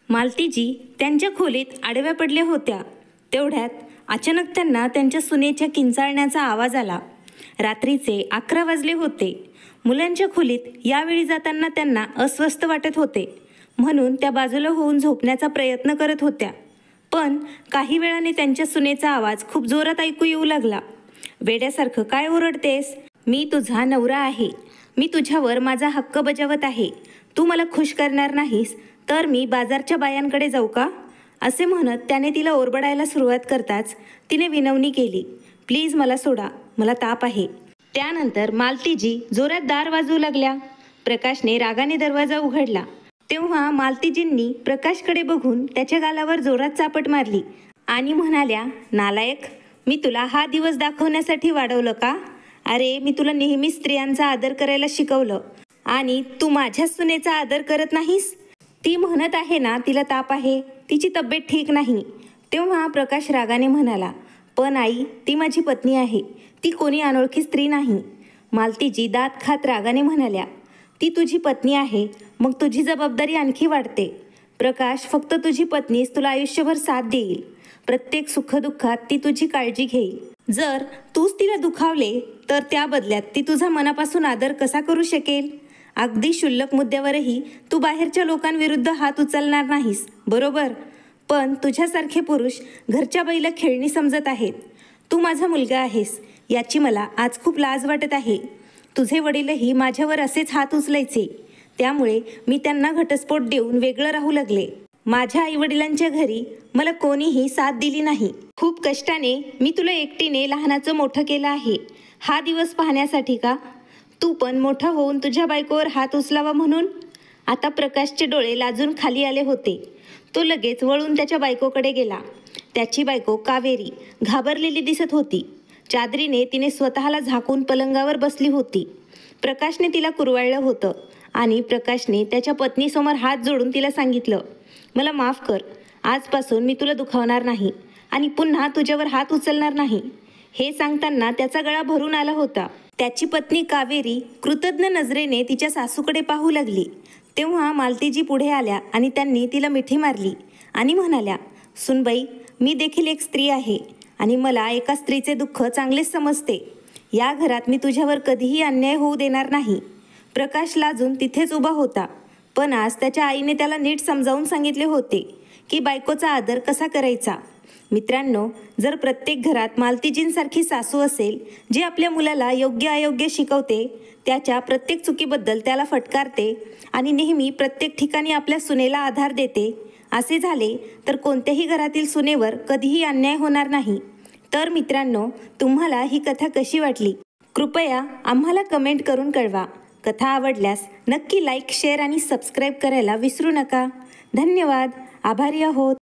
मालतीजी त्यांच्या खोलीत आडव्या पडल्या होत्या. तेवढ्यात अचानक त्यांना त्यांच्या सुनेच्या किंचाळण्याचा आवाज आला. रात्रीचे 11 वाजले होते. मुलांच्या खोलीत यावेळी जाताना त्यांना अस्वस्थ वाटत होते, म्हणून त्या बाजूला होऊन झोपण्याचा प्रयत्न करत होत्या. पण काही वेळाने त्यांच्या सुनेचा आवाज खूप जोरात ऐकू येऊ लागला. वेड्यासारखं काय ओरडतेस? मी तुझा नवरा आहे. मी तुझ्यावर माझा हक्क बजावत आहे. तू मला खुश करणार नाहीस तर मी बाजारच्या बायांकडे जाऊ का? असे म्हणत त्याने तिला ओरबडायला सुरुवात करताच तिने विनवणी केली, प्लीज मला सोडा, मला ताप आहे. त्यानंतर मालतीजी जोरात दार वाजवू लागल्या. प्रकाशने रागाने दरवाजा उघडला. तेव्हा मालतीजींनी प्रकाशकडे बघून त्याच्या गालावर जोरात चापट मारली आणि म्हणाल्या, नालायक, मी तुला हा दिवस दाखवण्यासाठी वाढवलं का? अरे, मी तुला नेहमी स्त्रियांचा आदर करायला शिकवलं आणि तू माझ्या सुनेचा आदर करत नाहीस. ती म्हणत आहे ना तिला ताप आहे, तिची तब्येत ठीक नाही. तेव्हा प्रकाश रागाने म्हणाला, पण आई, ती माझी पत्नी आहे, ती कोणी अनोळखी स्त्री नाही. मालतीजी दात खात रागाने म्हणाल्या, ती तुझी पत्नी आहे, मग तुझी जबाबदारी आणखी वाढते. प्रकाश, फक्त तुझी पत्नीच तुला आयुष्यभर साथ देईल. प्रत्येक सुखदुःखात ती तुझी काळजी घेईल. जर तूच तिला दुखावले तर त्या बदल्यात ती तुझा मनापासून आदर कसा करू शकेल? अगदी क्षुल्लक मुद्द्यावरही तू बाहेरच्या लोकांविरुद्ध हात उचलणार नाहीस, बरोबर? पण तुझ्यासारखे पुरुष घरच्या बाईला खेळणी समजत आहेत. तू माझा मुलगा आहेस याची मला आज खूप लाज वाटत आहे. तुझे वडीलही माझ्यावर असेच हात उचलायचे, त्यामुळे मी त्यांना घटस्फोट देऊन वेगळं राहू लागले. माझ्या आईवडिलांच्या घरी मला कोणीही साथ दिली नाही. खूप कष्टाने मी तुला एकटीने लहानाचं मोठं केलं आहे. हा दिवस पाहण्यासाठी का? तू पण मोठं होऊन तुझ्या बायकोवर हात उचलावा म्हणून? आता प्रकाशचे डोळे लाजून खाली आले होते. तो लगेच वळून त्याच्या बायकोकडे गेला. त्याची बायको कावेरी घाबरलेली दिसत होती. चादरीने तिने स्वतःला झाकून पलंगावर बसली होती. प्रकाशने तिला कुरवाळलं होतं आणि प्रकाशने त्याच्या पत्नीसमोर हात जोडून तिला सांगितलं, मला माफ कर, आजपासून मी तुला दुखावणार नाही आणि पुन्हा तुझ्यावर हात उचलणार नाही. हे सांगताना त्याचा गळा भरून आला होता. त्याची पत्नी कावेरी कृतज्ञ नजरेने तिच्या सासूकडे पाहू लागली. तेव्हा मालतीजी पुढे आल्या आणि त्यांनी तिला मिठी मारली आणि म्हणाल्या, सुनबाई, मी देखील एक स्त्री आहे आणि मला एका स्त्रीचे दुःख चांगलेच समजते. या घरात मी तुझ्यावर कधीही अन्याय होऊ देणार नाही. प्रकाश लाजून तिथेच उभा होता. पण आज त्याच्या आईने त्याला नीट समजावून सांगितले होते की बायकोचा आदर कसा करायचा. मित्रांनो, जर प्रत्येक घरात मालतीजींसारखी सासू असेल जी आपल्या मुलाला योग्य अयोग्य शिकवते, त्याच्या प्रत्येक चुकीबद्दल त्याला फटकारते आणि नेहमी प्रत्येक ठिकाणी आपल्या सुनेला आधार देते, असे झाले तर कोणत्याही घरातील सुनेवर कधीही अन्याय होणार नाही. तर मित्रांनो, तुम्हाला ही कथा कशी वाटली? कृपया आम्हाला कमेंट करून कळवा. कथा आवडल्यास नक्की लाईक, शेअर आणि सबस्क्राईब करायला विसरू नका. धन्यवाद. आभारी आहोत.